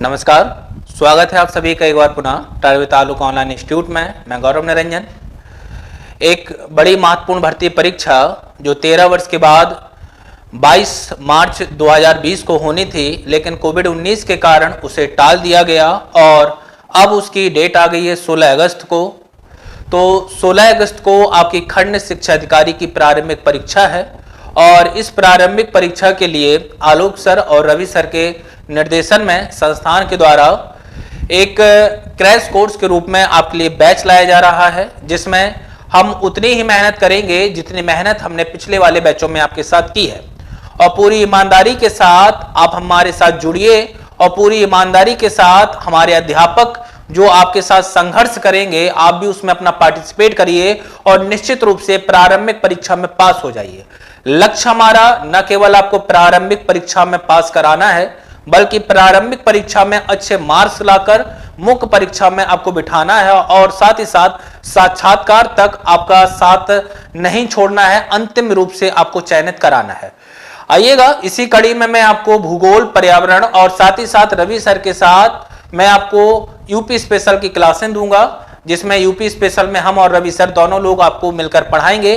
नमस्कार, स्वागत है आप सभी का एक बार पुनः टारवी तालुका ऑनलाइन इंस्टीट्यूट में। मैं गौरव निरंजन। एक बड़ी महत्वपूर्ण भर्ती परीक्षा जो 13 वर्ष के बाद 22 मार्च 2020 को होनी थी, लेकिन कोविड-19 के कारण उसे टाल दिया गया और अब उसकी डेट आ गई है 16 अगस्त को। तो 16 अगस्त को आपकी खंड शिक्षा अधिकारी की प्रारंभिक परीक्षा है और इस प्रारंभिक परीक्षा के लिए आलोक सर और रवि सर के निर्देशन में संस्थान के द्वारा एक क्रैश कोर्स के रूप में आपके लिए बैच लाया जा रहा है, जिसमें हम उतनी ही मेहनत करेंगे जितनी मेहनत हमने पिछले वाले बैचों में आपके साथ की है। और पूरी ईमानदारी के साथ आप हमारे साथ जुड़िए और पूरी ईमानदारी के साथ हमारे अध्यापक जो आपके साथ संघर्ष करेंगे, आप भी उसमें अपना पार्टिसिपेट करिए और निश्चित रूप से प्रारंभिक परीक्षा में पास हो जाइए। लक्ष्य हमारा न केवल आपको प्रारंभिक परीक्षा में पास कराना है, बल्कि प्रारंभिक परीक्षा में अच्छे मार्क्स लाकर मुख्य परीक्षा में आपको बिठाना है और साथ ही साथ साक्षात्कार तक आपका साथ नहीं छोड़ना है, अंतिम रूप से आपको चयनित कराना है। आइएगा, इसी कड़ी में मैं आपको भूगोल, पर्यावरण और साथ ही साथ रवि सर के साथ मैं आपको यूपी स्पेशल की क्लासें दूंगा, जिसमें यूपी स्पेशल में हम और रवि सर दोनों लोग आपको मिलकर पढ़ाएंगे।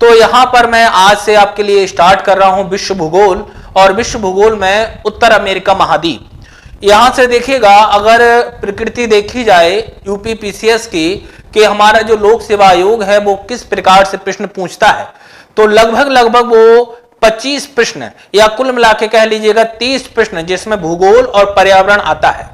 तो यहां पर मैं आज से आपके लिए स्टार्ट कर रहा हूं विश्व भूगोल, और विश्व भूगोल में उत्तर अमेरिका महाद्वीप। यहां से देखिएगा, अगर प्रकृति देखी जाए यूपी पीसीएस की कि हमारा जो लोक सेवा आयोग है वो किस प्रकार से प्रश्न पूछता है, तो लगभग वो 25 प्रश्न या कुल मिला के कह लीजिएगा 30 प्रश्न जिसमें भूगोल और पर्यावरण आता है,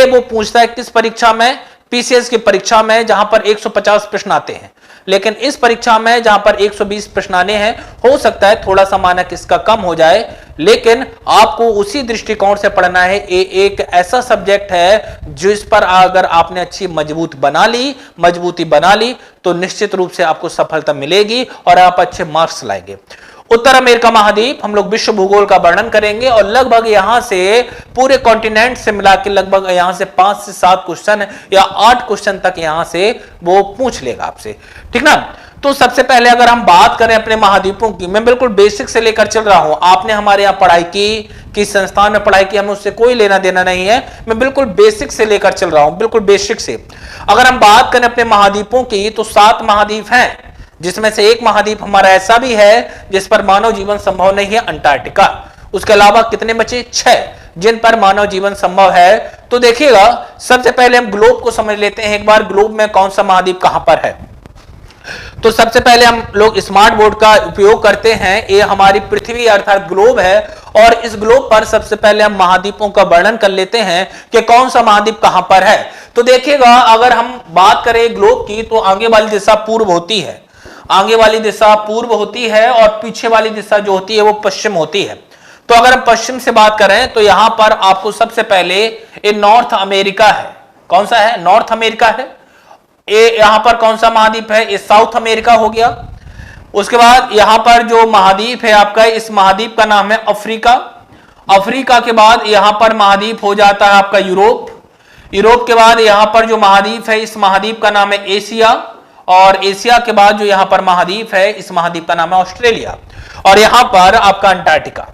वो पूछता है किस परीक्षा में, पीसीएस की परीक्षा में, जहां पर 150 प्रश्न आते हैं। लेकिन इस परीक्षा में जहां पर 120 प्रश्न आने हैं, हो सकता है थोड़ा सा मानक इसका कम हो जाए, लेकिन आपको उसी दृष्टिकोण से पढ़ना है। ये एक ऐसा सब्जेक्ट है जिस पर अगर आपने अच्छी मजबूती बना ली तो निश्चित रूप से आपको सफलता मिलेगी और आप अच्छे मार्क्स लाएंगे। उत्तर अमेरिका महाद्वीप हम लोग विश्व भूगोल का वर्णन करेंगे और लगभग यहां से पूरे कॉन्टिनेंट से मिला के लगभग यहां से 5 से 7 क्वेश्चन या 8 क्वेश्चन तक यहां से वो पूछ लेगा आपसे, ठीक ना। तो सबसे पहले अगर हम बात करें अपने महाद्वीपों की, मैं बिल्कुल बेसिक से लेकर चल रहा हूं। आपने हमारे यहाँ पढ़ाई की, किस संस्थान में पढ़ाई की, हमें उससे कोई लेना देना नहीं है। मैं बिल्कुल बेसिक से लेकर चल रहा हूं, बिल्कुल बेसिक से। अगर हम बात करें अपने महाद्वीपों की, तो 7 महाद्वीप हैं, जिसमें से एक महाद्वीप हमारा ऐसा भी है जिस पर मानव जीवन संभव नहीं है, अंटार्कटिका। उसके अलावा कितने बचे? 6 जिन पर मानव जीवन संभव है। तो देखिएगा, सबसे पहले हम ग्लोब को समझ लेते हैं एक बार, ग्लोब में कौन सा महाद्वीप कहां पर है। तो सबसे पहले हम लोग स्मार्ट बोर्ड का उपयोग करते हैं। ये हमारी पृथ्वी अर्थात ग्लोब है और इस ग्लोब पर सबसे पहले हम महाद्वीपों का वर्णन कर लेते हैं कि कौन सा महाद्वीप कहां पर है। तो देखिएगा, अगर हम बात करें ग्लोब की, तो आगे वाली दिशा पूर्व होती है, आगे वाली दिशा पूर्व होती है और पीछे वाली दिशा जो होती है वो पश्चिम होती है। तो अगर हम पश्चिम से बात करें तो यहां पर आपको सबसे पहले ये नॉर्थ अमेरिका है। कौन सा है? नॉर्थ अमेरिका है। ये यहां पर कौन सा महाद्वीप है? ये साउथ अमेरिका हो गया। उसके बाद यहां पर जो महाद्वीप है आपका, इस महाद्वीप का नाम है अफ्रीका। अफ्रीका के बाद यहां पर महाद्वीप हो जाता है आपका यूरोप। यूरोप के बाद यहां पर जो महाद्वीप है, इस महाद्वीप का नाम है एशिया। और एशिया के बाद जो यहां पर महाद्वीप है, इस महाद्वीप का नाम है ऑस्ट्रेलिया। और यहां पर आपका अंटार्कटिका,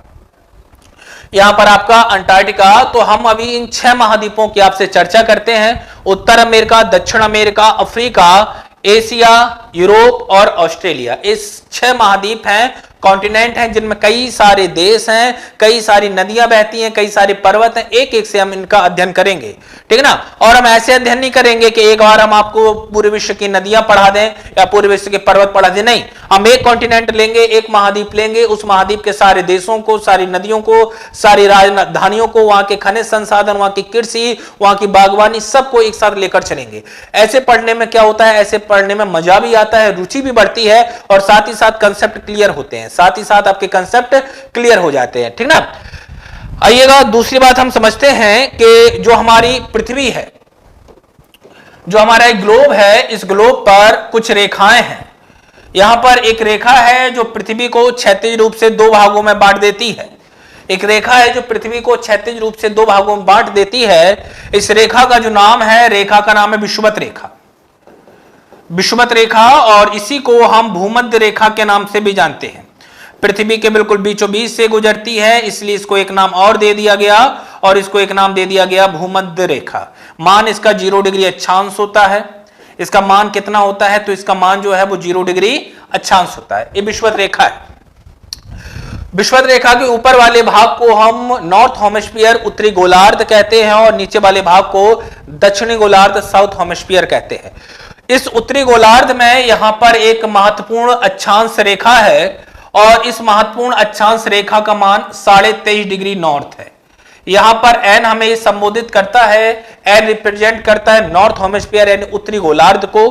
यहां पर आपका अंटार्कटिका। तो हम अभी इन 6 महाद्वीपों की आपसे चर्चा करते हैं। उत्तर अमेरिका, दक्षिण अमेरिका, अफ्रीका, एशिया, यूरोप और ऑस्ट्रेलिया। इस 6 महाद्वीप हैं, कॉन्टिनेंट हैं, जिनमें कई सारे देश हैं, कई सारी नदियां बहती हैं, कई सारे पर्वत हैं। एक एक से हम इनका अध्ययन करेंगे, ठीक है ना। और हम ऐसे अध्ययन नहीं करेंगे कि एक बार हम आपको पूरे विश्व की नदियां पढ़ा दें या पूरे विश्व के पर्वत पढ़ा दें, नहीं। हम एक कॉन्टिनेंट लेंगे, एक महाद्वीप लेंगे, उस महाद्वीप के सारे देशों को, सारी नदियों को, सारी राजधानियों को, वहां के खनिज संसाधन, वहां की कृषि, वहां की बागवानी, सबको एक साथ लेकर चलेंगे। ऐसे पढ़ने में क्या होता है, ऐसे पढ़ने में मजा भी आता है, रुचि भी बढ़ती है और साथ ही साथ कंसेप्ट क्लियर होते हैं, साथ ही साथ आपके कंसेप्ट क्लियर हो जाते हैं, ठीक ना। आइएगा, दूसरी बात हम समझते हैं कि जो हमारी पृथ्वी है, जो हमारा एक ग्लोब है, इस ग्लोब पर कुछ रेखाएं हैं। यहां पर एक रेखा है जो पृथ्वी को क्षैतिज रूप से 2 भागों में बांट देती है। एक रेखा है जो पृथ्वी को क्षैतिज रूप से 2 भागों में बांट देती है। इस रेखा का जो नाम है, रेखा का नाम है विषुवत रेखा। विषुवत रेखा, और इसी को हम भूमध्य रेखा के नाम से भी जानते हैं। पृथ्वी के बिल्कुल बीचों बीच से गुजरती है, इसलिए इसको एक नाम और दे दिया गया और इसको एक नाम दे दिया गया भूमध्य रेखा। मान इसका 0 डिग्री अक्षांश होता है। इसका मान कितना होता है? तो इसका मान जो है वो 0 डिग्री अक्षांश होता है। ये विषुवत रेखा है। विषुवत रेखा के ऊपर वाले भाग को हम नॉर्थ हेमिस्फीयर उत्तरी गोलार्ध कहते हैं और नीचे वाले भाग को दक्षिणी गोलार्ध साउथ हेमिस्फीयर कहते हैं। इस उत्तरी गोलार्ध में यहां पर एक महत्वपूर्ण अक्षांश रेखा है और इस महत्वपूर्ण अक्षांश रेखा का मान 23.5 डिग्री नॉर्थ है। यहां पर एन हमें संबोधित करता है, एन रिप्रेजेंट करता है नॉर्थ हेमिस्फीयर यानी उत्तरी गोलार्ध को।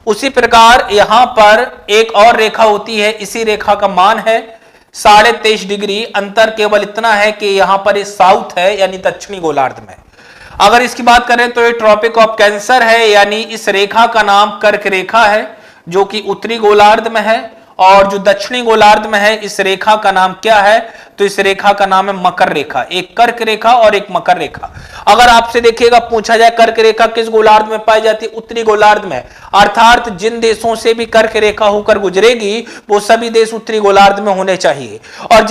उसी प्रकार यहां पर एक और रेखा होती है, इसी रेखा का मान है 23.5 डिग्री। अंतर केवल इतना है कि यहां पर ये साउथ है यानी दक्षिणी गोलार्ध में। अगर इसकी बात करें तो ये ट्रॉपिक ऑफ कैंसर है, यानी इस रेखा का नाम कर्क रेखा है जो कि उत्तरी गोलार्ध में है, और जो दक्षिणी गोलार्ध में है इस रेखा का नाम क्या है? तो इस रेखा का नाम है मकर रेखा। एक कर्क रेखा और एक मकर रेखा। अगर आपसे देखिएगा पूछा जाए कर्क रेखा किस गोलार्ध में पाई जाती है? उत्तरी गोलार्ध में। अर्थात जिन देशों से भी कर्क रेखा होकर गुजरेगी वो सभी देश उत्तरी गोलार्ध में होने चाहिए, और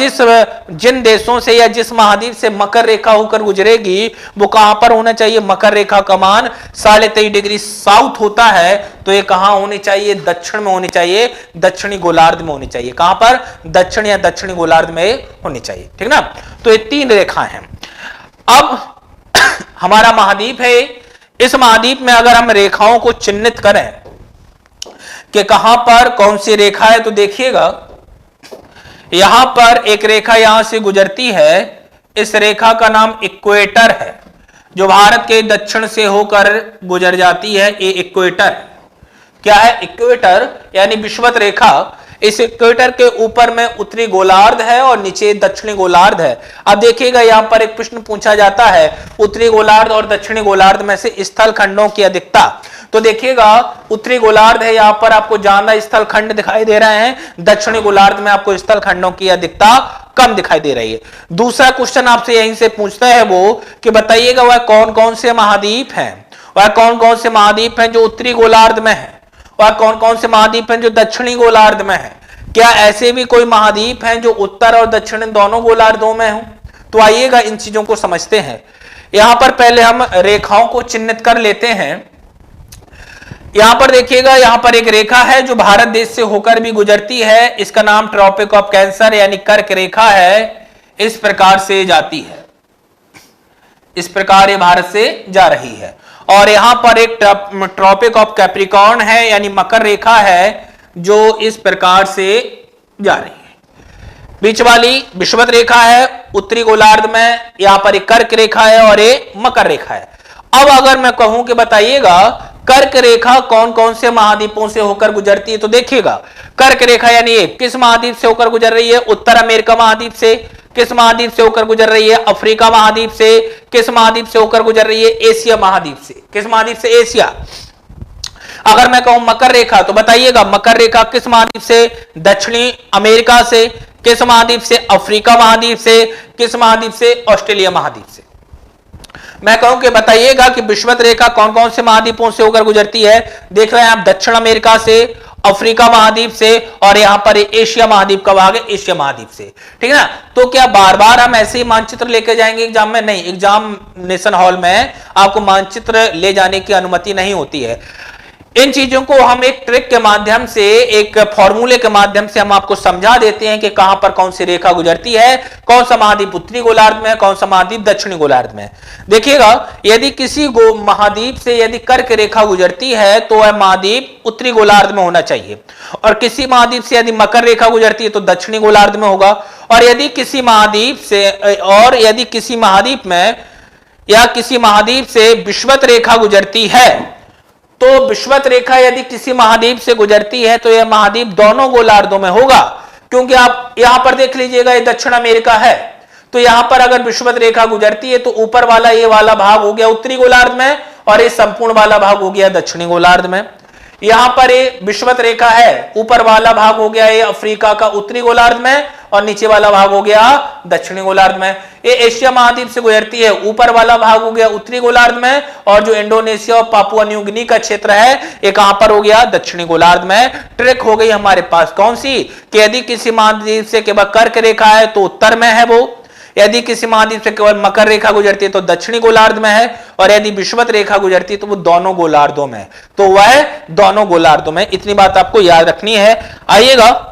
जिन देशों से या जिस महाद्वीप से मकर रेखा होकर गुजरेगी वो कहां पर होना चाहिए? मकर रेखा का मान 23.5 डिग्री साउथ होता है, तो ये कहां होनी चाहिए? दक्षिण में होनी चाहिए, दक्षिणी गोलार्ध में होनी चाहिए। कहां पर? दक्षिण या दक्षिणी गोलार्ध में होनी चाहिए, ठीक ना। तो ये 3 रेखाएं हैं। अब हमारा महाद्वीप है, इस महाद्वीप में अगर हम रेखाओं को चिन्हित करें कि कहां पर कौन सी रेखा है, तो देखिएगा यहां पर एक रेखा यहां से गुजरती है। इस रेखा का नाम इक्वेटर है, जो भारत के दक्षिण से होकर गुजर जाती है। ये इक्वेटर क्या है? इक्वेटर यानी विषुवत रेखा। इस इक्वेटर के ऊपर में उत्तरी गोलार्ध है और नीचे दक्षिणी गोलार्ध है। अब देखिएगा यहां पर एक प्रश्न पूछा जाता है, उत्तरी गोलार्ध और दक्षिणी गोलार्ध में से स्थल खंडों की अधिकता। तो देखिएगा उत्तरी गोलार्ध है, यहां पर आपको ज्यादा स्थल खंड दिखाई दे रहे हैं, दक्षिणी गोलार्ध में आपको स्थल खंडों की अधिकता कम दिखाई दे रही है। दूसरा क्वेश्चन आपसे यहीं से पूछता है वो कि बताइएगा वह कौन कौन से महाद्वीप हैं, वह कौन कौन से महाद्वीप हैं जो उत्तरी गोलार्ध में है, और कौन कौन से महाद्वीप हैं जो दक्षिणी गोलार्ध में है? क्या ऐसे भी कोई महाद्वीप हैं जो उत्तर और दक्षिण दोनों गोलार्धों में हो? तो आइएगा इन चीजों को समझते हैं। यहां पर पहले हम रेखाओं को चिन्हित कर लेते हैं। यहां पर देखिएगा यहां पर एक रेखा है जो भारत देश से होकर भी गुजरती है। इसका नाम ट्रॉपिक ऑफ कैंसर यानी कर्क रेखा है। इस प्रकार से जाती है, इस प्रकार ये भारत से जा रही है। और यहां पर एक ट्रॉपिक ऑफ कैप्रिकॉर्न है यानी मकर रेखा है जो इस प्रकार से जा रही है। बीच वाली विषुवत रेखा है उत्तरी गोलार्ध में, यहां पर एक कर्क रेखा है और एक मकर रेखा है। अब अगर मैं कहूं कि बताइएगा कर्क रेखा कौन कौन से महाद्वीपों से होकर गुजरती है, तो देखिएगा कर्क रेखा यानी ये किस महाद्वीप से होकर गुजर रही है? उत्तर अमेरिका महाद्वीप से। किस महाद्वीप से होकर गुजर रही है? अफ्रीका महाद्वीप से। किस महाद्वीप से होकर गुजर रही है? एशिया महाद्वीप से। किस महाद्वीप से? एशिया। अगर मैं कहूं मकर रेखा, तो बताइएगा मकर रेखा किस महाद्वीप से? दक्षिणी अमेरिका से। किस महाद्वीप से? अफ्रीका महाद्वीप से। किस महाद्वीप से? ऑस्ट्रेलिया महाद्वीप से। मैं कहूं कि बताइएगा कि विषुवत रेखा कौन कौन से महाद्वीपों से होकर गुजरती है? देख रहे हैं आप, दक्षिण अमेरिका से, अफ्रीका महाद्वीप से, और यहां पर एशिया महाद्वीप का भाग है, एशिया महाद्वीप से, ठीक है ना। तो क्या बार बार हम ऐसे ही मानचित्र लेके जाएंगे एग्जाम में? नहीं, एग्जामिनेशन हॉल में आपको मानचित्र ले जाने की अनुमति नहीं होती है। इन चीजों को हम एक ट्रिक के माध्यम से, एक फॉर्मूले के माध्यम से हम आपको समझा देते हैं कि कहां पर कौन सी रेखा गुजरती है, कौन सा महाद्वीप उत्तरी गोलार्ध में है, कौन सा महाद्वीप दक्षिणी गोलार्ध में है। देखिएगा यदि किसी महाद्वीप से यदि कर्क रेखा गुजरती है तो वह महाद्वीप उत्तरी गोलार्ध में होना चाहिए, और किसी महाद्वीप से यदि मकर रेखा गुजरती है तो दक्षिणी गोलार्ध में होगा। और यदि किसी महाद्वीप से, और यदि किसी महाद्वीप में या किसी महाद्वीप से विषुवत रेखा गुजरती है, तो विषुवत रेखा यदि किसी महाद्वीप से गुजरती है तो यह महाद्वीप दोनों गोलार्धों में होगा। क्योंकि आप यहां पर देख लीजिएगा ये दक्षिण अमेरिका है, तो यहां पर अगर विषुवत रेखा गुजरती है तो ऊपर वाला ये वाला भाग हो गया उत्तरी गोलार्ध में, और ये संपूर्ण वाला भाग हो गया दक्षिणी गोलार्ध में। यहां पर ये विषुवत रेखा है, ऊपर वाला भाग हो गया ये अफ्रीका का उत्तरी गोलार्ध में और नीचे वाला भाग हो गया दक्षिणी गोलार्ध में। ये एशिया महाद्वीप से गुजरती है, ऊपर वाला भाग हो गया उत्तरी गोलार्ध में और जो इंडोनेशिया और पापुआ न्यू गिनी का क्षेत्र है ये कहां पर हो गया दक्षिणी गोलार्ध में। ट्रिक हो गई हमारे पास कौन सी कि यदि किसी महाद्वीप से केवल कर्क रेखा है तो उत्तर में है वो, यदि किसी महाद्वीप से केवल मकर रेखा गुजरती है तो दक्षिणी गोलार्ध में है, और यदि विषुवत रेखा गुजरती है तो वो दोनों गोलार्धों में, तो वह दोनों गोलार्धों में। इतनी बात आपको याद रखनी है। आइएगा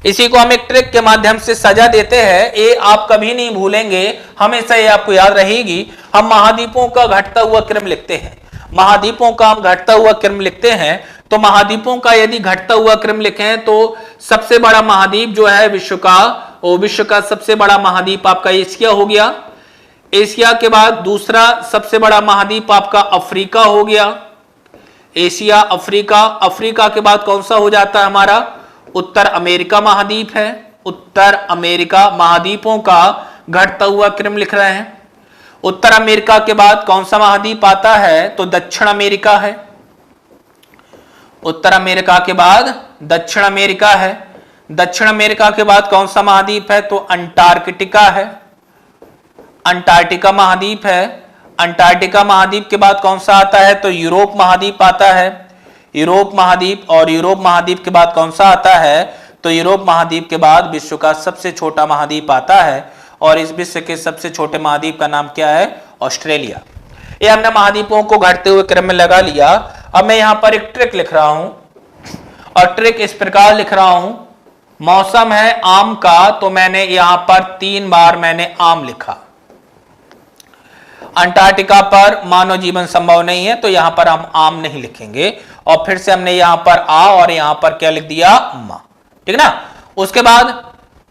इसी को हम एक ट्रिक के माध्यम से सजा देते हैं, ये आप कभी नहीं भूलेंगे, हमेशा ये आपको याद रहेगी। हम महाद्वीपों का घटता हुआ क्रम लिखते हैं, महाद्वीपों का हम घटता हुआ क्रम लिखते हैं। तो महाद्वीपों का यदि घटता हुआ क्रम लिखें तो सबसे बड़ा महाद्वीप जो है विश्व का, वो विश्व का सबसे बड़ा महाद्वीप आपका एशिया हो गया। एशिया के बाद दूसरा सबसे बड़ा महाद्वीप आपका अफ्रीका हो गया, एशिया अफ्रीका। अफ्रीका के बाद कौन सा हो जाता है हमारा उत्तर अमेरिका महाद्वीप है। उत्तर अमेरिका महाद्वीपों का घटता हुआ क्रम लिख रहे हैं। उत्तर अमेरिका के बाद कौन सा महाद्वीप आता है तो दक्षिण अमेरिका है। उत्तर अमेरिका के बाद दक्षिण अमेरिका है। दक्षिण अमेरिका के बाद कौन सा महाद्वीप है तो अंटार्कटिका है, अंटार्कटिका महाद्वीप है। अंटार्कटिका महाद्वीप के बाद कौन सा आता है तो यूरोप महाद्वीप आता है, यूरोप महाद्वीप। और यूरोप महाद्वीप के बाद कौन सा आता है तो यूरोप महाद्वीप के बाद विश्व का सबसे छोटा महाद्वीप आता है, और इस विश्व के सबसे छोटे महाद्वीप का नाम क्या है ऑस्ट्रेलिया। ये हमने महाद्वीपों को घटते हुए क्रम में लगा लिया। अब मैं यहां पर एक ट्रिक लिख रहा हूं, और ट्रिक इस प्रकार लिख रहा हूं, मौसम है आम का, तो मैंने यहां पर 3 बार मैंने आम लिखा। अंटार्कटिका पर मानव जीवन संभव नहीं है तो यहां पर हम आम नहीं लिखेंगे, और फिर से हमने यहां पर आ और यहां पर क्या लिख दिया मा, ठीक ना। उसके बाद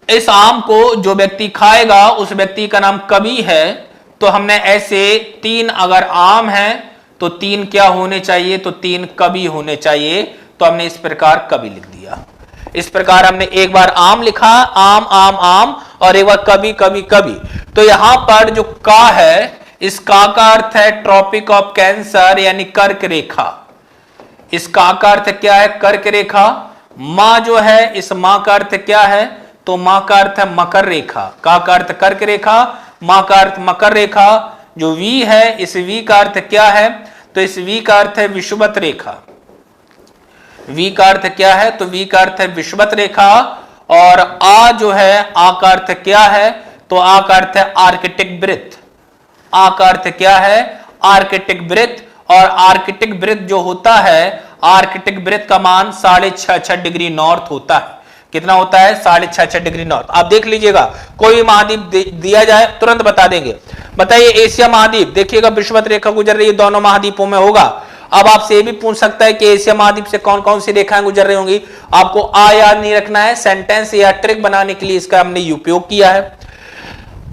इस आम को जो व्यक्ति खाएगा उस व्यक्ति का नाम कवि है, तो हमने ऐसे 3 अगर आम है तो 3 क्या होने चाहिए तो 3 कवि होने चाहिए, तो हमने इस प्रकार कवि लिख दिया। इस प्रकार हमने एक बार आम लिखा, आम आम आम, और एक बार कवि कवि कवि। तो यहां पर जो का है, इस का अर्थ है ट्रॉपिक ऑफ कैंसर यानी कर्क रेखा। इस का अर्थ क्या है कर्क रेखा। मां जो है इस मां का अर्थ क्या है तो मां का अर्थ है मकर रेखा। का अर्थ कर्क रेखा, मां का अर्थ मकर रेखा। जो वी है इस वी का अर्थ क्या है तो इस वी का अर्थ है विषुवत रेखा। वी का अर्थ क्या है तो वी का अर्थ है विषुवत रेखा। और आ जो है आ का अर्थ क्या है तो आ का अर्थ है आर्कटिक वृत्त। आ का अर्थ क्या है आर्कटिक वृत्त। और आर्कटिक वृत्त जो होता है, आर्कटिक वृत्त का मान 6.5 डिग्री नॉर्थ होता है। कितना होता है 6.5 डिग्री नॉर्थ। आप देख लीजिएगा, कोई भी महाद्वीप दिया जाए तुरंत बता देंगे। बताइए एशिया महाद्वीप, देखिएगा विषुवत रेखा गुजर रही है, दोनों महाद्वीपों में होगा। अब आपसे ये भी पूछ सकता है कि एशिया महाद्वीप से कौन कौन सी रेखाएं गुजर रही होंगी। आपको आ याद नहीं रखना है, सेंटेंस या ट्रिक बनाने के लिए इसका हमने उपयोग किया है।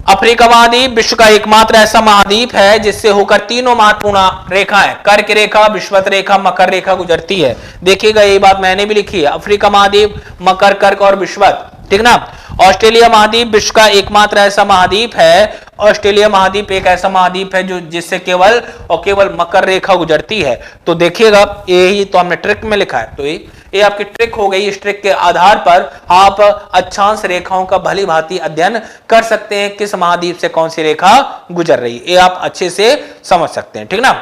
अफ्रीका महाद्वीप विश्व का एकमात्र ऐसा महाद्वीप है जिससे होकर तीनों महत्वपूर्ण रेखाएं कर्क रेखा, विषुवत रेखा, मकर रेखा गुजरती है। देखिएगा ये बात मैंने भी लिखी है, अफ्रीका महाद्वीप, मकर, कर्क और विषुवत, ठीक ना। ऑस्ट्रेलिया महाद्वीप विश्व का एकमात्र ऐसा महाद्वीप है। ऑस्ट्रेलिया महाद्वीप एक ऐसा महाद्वीप है जो जिससे केवल और केवल मकर रेखा गुजरती है। तो देखिएगा यही तो हमने ट्रिक में लिखा है, तो ये आपकी ट्रिक हो गई। इस ट्रिक के आधार पर आप अक्षांश रेखाओं का भली भांति अध्ययन कर सकते हैं, किस महाद्वीप से कौन सी रेखा गुजर रही है, ये आप अच्छे से समझ सकते हैं, ठीक ना।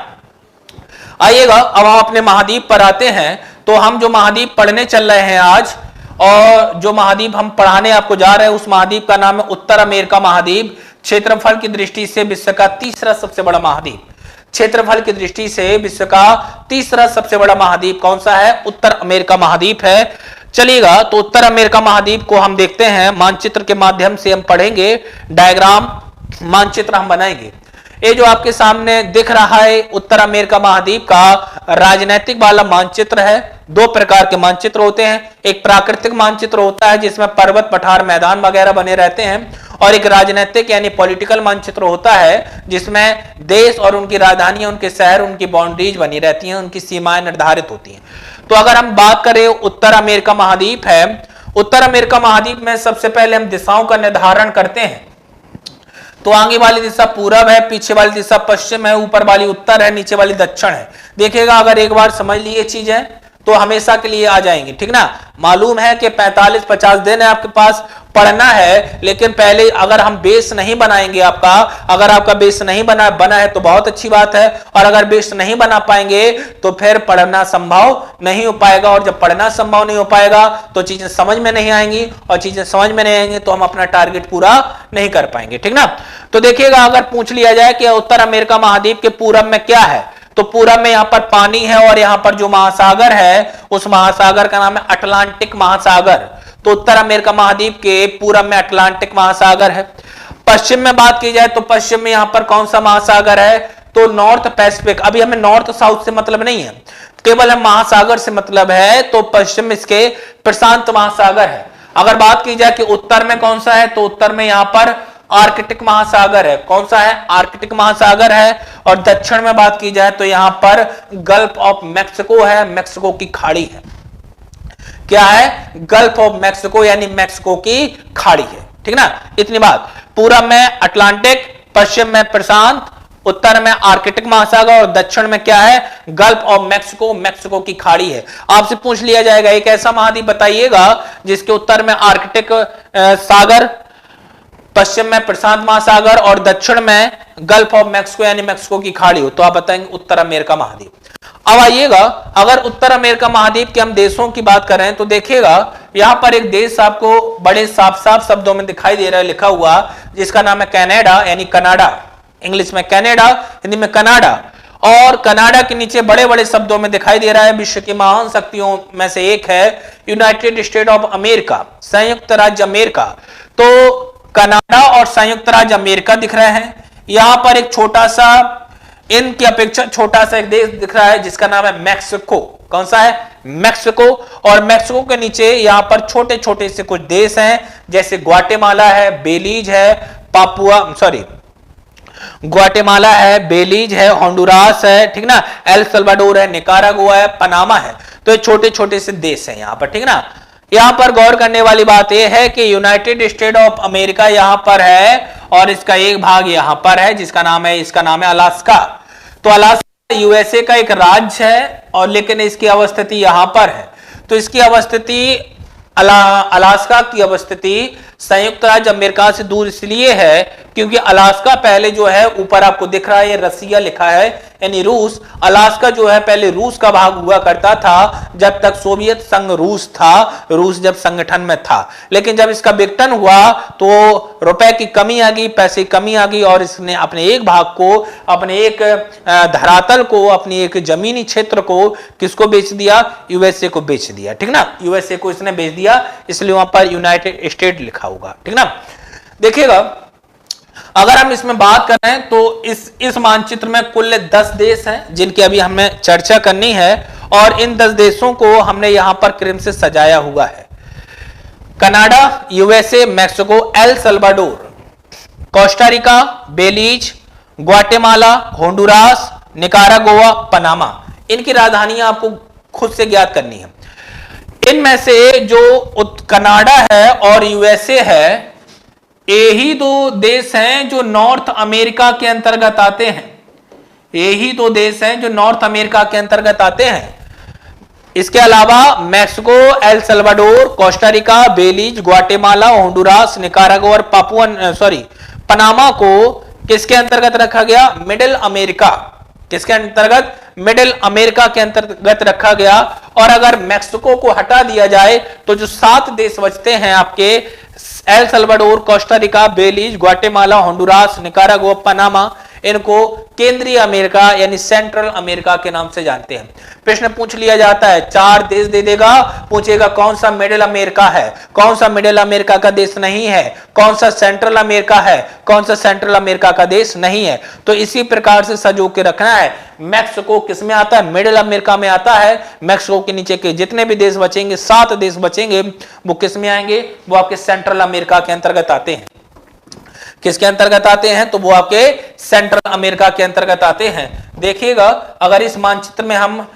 आइएगा अब हम अपने महाद्वीप पर आते हैं। तो हम जो महाद्वीप पढ़ने चल रहे हैं आज, और जो महाद्वीप हम पढ़ाने आपको जा रहे हैं उस महाद्वीप का नाम है उत्तर अमेरिका महाद्वीप। क्षेत्रफल की दृष्टि से विश्व का तीसरा सबसे बड़ा महाद्वीप। क्षेत्रफल की दृष्टि से विश्व का तीसरा सबसे बड़ा महाद्वीप कौन सा है उत्तर अमेरिका महाद्वीप है। चलिएगा तो उत्तर अमेरिका महाद्वीप को हम देखते हैं, मानचित्र के माध्यम से हम पढ़ेंगे, डायग्राम मानचित्र हम बनाएंगे। ये जो आपके सामने दिख रहा है उत्तर अमेरिका महाद्वीप का राजनीतिक वाला मानचित्र है। 2 प्रकार के मानचित्र होते हैं, एक प्राकृतिक मानचित्र होता है जिसमें पर्वत, पठार, मैदान वगैरह बने रहते हैं, और एक राजनीतिक यानी पॉलिटिकल मानचित्र होता है जिसमें देश और उनकी राजधानियां, उनके शहर, उनकी बाउंड्रीज बनी रहती हैं, उनकी सीमाएं निर्धारित होती हैं। तो अगर हम बात करें उत्तर अमेरिका महाद्वीप है, उत्तर अमेरिका महाद्वीप में सबसे पहले हम दिशाओं का निर्धारण करते हैं। तो आगे वाली दिशा पूरब है, पीछे वाली दिशा पश्चिम है, ऊपर वाली उत्तर है, नीचे वाली दक्षिण है। देखिएगा अगर एक बार समझ लिए चीजें तो हमेशा के लिए आ जाएंगी, ठीक ना। मालूम है कि 45-50 दिन है आपके पास पढ़ना है, लेकिन पहले अगर हम बेस नहीं बनाएंगे आपका, अगर आपका बेस नहीं बना है तो बहुत अच्छी बात है, और अगर बेस नहीं बना पाएंगे तो फिर पढ़ना संभव नहीं हो पाएगा, और जब पढ़ना संभव नहीं हो पाएगा तो चीजें समझ में नहीं आएंगी, और चीजें समझ में नहीं आएंगी तो हम अपना टारगेट पूरा नहीं कर पाएंगे, ठीक ना। तो देखिएगा अगर पूछ लिया जाए कि उत्तर अमेरिका महाद्वीप के पूरब में क्या है, तो पूरब में यहां पर पानी है, और यहां पर जो महासागर है उस महासागर का नाम है अटलांटिक महासागर। तो उत्तर अमेरिका महाद्वीप के पूरब में अटलांटिक महासागर है। पश्चिम में बात की जाए तो पश्चिम में यहां पर कौन सा महासागर है, तो नॉर्थ पैसिफिक। अभी हमें नॉर्थ साउथ से मतलब नहीं है, केवल हम महासागर से मतलब है, तो पश्चिम इसके प्रशांत महासागर है। अगर बात की जाए कि उत्तर में कौन सा है, तो उत्तर में यहां पर आर्कटिक महासागर है। कौन सा है, आर्कटिक महासागर है। और दक्षिण में बात की जाए तो यहां पर गल्फ ऑफ मैक्सिको है, मैक्सिको की खाड़ी है। क्या है, गल्फ ऑफ मैक्सिको यानी मैक्सिको की खाड़ी है, ठीक ना। इतनी बात। पूरब में अटलांटिक, पश्चिम में प्रशांत, उत्तर में आर्कटिक महासागर, और दक्षिण में क्या है, गल्फ ऑफ मैक्सिको, मैक्सिको की खाड़ी है। आपसे पूछ लिया जाएगा एक ऐसा महाद्वीप बताइएगा जिसके उत्तर में आर्कटिक सागर, पश्चिम में प्रशांत महासागर और दक्षिण में गल्फ ऑफ मैक्सिको यानी मैक्सिको की खाड़ी हो, तो आप बताएंगे उत्तर अमेरिका महाद्वीप। अब आइएगा अगर उत्तर अमेरिका महाद्वीप के हम देशों की बात करें तो देखिएगा यहां पर एक देश आपको बड़े साफ साफ शब्दों में दिखाई दे रहा है लिखा हुआ, जिसका नाम है कनाडा यानी कनाडा। इंग्लिश में कनाडा, हिंदी में कनाडा। और कनाडा के नीचे बड़े बड़े शब्दों में दिखाई दे रहा है विश्व की महान शक्तियों में से एक है यूनाइटेड स्टेट ऑफ अमेरिका, संयुक्त राज्य अमेरिका। तो कनाडा और संयुक्त राज्य अमेरिका दिख रहे हैं। यहां पर एक छोटा सा, इनकी अपेक्षा छोटा सा एक देश दिख रहा है जिसका नाम है मैक्सिको। कौन सा है, मैक्सिको। और मैक्सिको के नीचे यहां पर छोटे छोटे से कुछ देश हैं, जैसे ग्वाटेमाला है, बेलीज है, ग्वाटेमाला है, बेलीज है, होंडुरास है, ठीक ना, एल सल्वाडोर है, निकारागुआ है, पनामा है। तो ये छोटे छोटे से देश हैं यहां पर, ठीक ना। यहां पर गौर करने वाली बात यह है कि यूनाइटेड स्टेट ऑफ अमेरिका यहां पर है, और इसका एक भाग यहां पर है इसका नाम है अलास्का। तो अलास्का यूएसए का एक राज्य है, और लेकिन इसकी अवस्थिति यहां पर है। तो इसकी अवस्थिति अलास्का की अवस्थिति संयुक्त राज्य अमेरिका से दूर इसलिए है क्योंकि अलास्का पहले जो है ऊपर आपको दिख रहा है ये रसिया लिखा है यानी रूस। अलास्का जो है पहले रूस का भाग हुआ करता था जब तक सोवियत संघ रूस था, रूस जब संगठन में था। लेकिन जब इसका विघटन हुआ तो रुपए की कमी आ गई, पैसे की कमी आ गई, और इसने अपने एक भाग को, अपने एक धरातल को, अपनी एक जमीनी क्षेत्र को किसको बेच दिया, यूएसए को बेच दिया, ठीक ना। यूएसए को इसने बेच दिया, इसलिए वहां पर यूनाइटेड स्टेट लिखा होगा, ठीक ना। देखिएगा अगर हम इसमें बात करें तो इस मानचित्र में कुल 10 देश हैं जिनकी अभी हमें चर्चा करनी है, और इन 10 देशों को हमने यहां पर क्रम से सजाया हुआ है। Canada, USA, Mexico, El Salvador, Costa Rica, Belize, Guatemala, Honduras, Nicaragua, Panama. इनकी राजधानियां आपको खुद से ज्ञात करनी है। इनमें से जो कनाडा है और यूएसए है, यही दो देश हैं जो नॉर्थ अमेरिका के अंतर्गत आते हैं। यही दो देश हैं जो नॉर्थ अमेरिका के अंतर्गत आते हैं। इसके अलावा Mexico, El Salvador, Costa Rica, Belize, Guatemala, Honduras, Nicaragua और पनामा को किसके अंतर्गत रखा गया, मिडिल अमेरिका। किसके अंतर्गत, मिडिल अमेरिका के अंतर्गत रखा गया। और अगर मैक्सिको को हटा दिया जाए तो जो 7 देश बचते हैं आपके, El Salvador, Costa Rica, Belize, Guatemala, Honduras, Nicaragua, Panama, इनको केंद्रीय अमेरिका यानी सेंट्रल अमेरिका के नाम से जानते हैं। प्रश्न पूछ लिया जाता है, 4 देश दे देगा, पूछेगा कौन सा मिडिल अमेरिका है, कौन सा मिडिल अमेरिका का देश नहीं है, कौन सा सेंट्रल अमेरिका है, कौन सा सेंट्रल अमेरिका का देश नहीं है। तो इसी प्रकार से सजो के रखना है। मैक्सिको किस में आता है, मिडिल अमेरिका में आता है। मैक्सिको के नीचे के जितने भी देश बचेंगे, 7 देश बचेंगे, वो किस में आएंगे, वो आपके सेंट्रल अमेरिका के अंतर्गत आते हैं। किसके अंतर्गत आते हैं, तो वो आपके सेंट्रल अमेरिका के अंतर्गत आते हैं। देखिएगा अगर इस मानचित्र में हम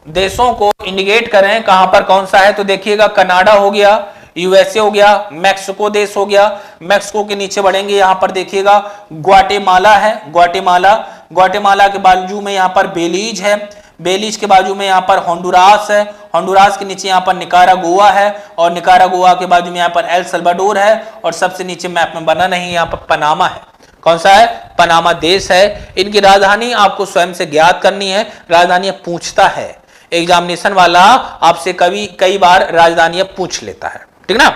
देशों को इंडिकेट करें कहां पर कौन सा है, तो देखिएगा कनाडा हो गया, यूएसए हो गया, मैक्सिको देश हो गया, मैक्सिको के नीचे बढ़ेंगे यहां पर देखिएगा ग्वाटेमाला है, ग्वाटेमाला के बाजू में यहां पर बेलीज है, बेलीज के बाजू में यहां पर होंडुरास है, होंडुरास के नीचे यहां पर निकारागुआ है, और निकारागुआ के बाजू में यहां पर एल सल्वाडोर है, और सबसे नीचे मैप में बना नहीं यहां पर पनामा है। कौन सा है? पनामा देश है। इनकी राजधानी आपको स्वयं से ज्ञात करनी है, राजधानी पूछता है एग्जामिनेशन वाला आपसे कई बार राजधानी पूछ लेता है, ठीक ना।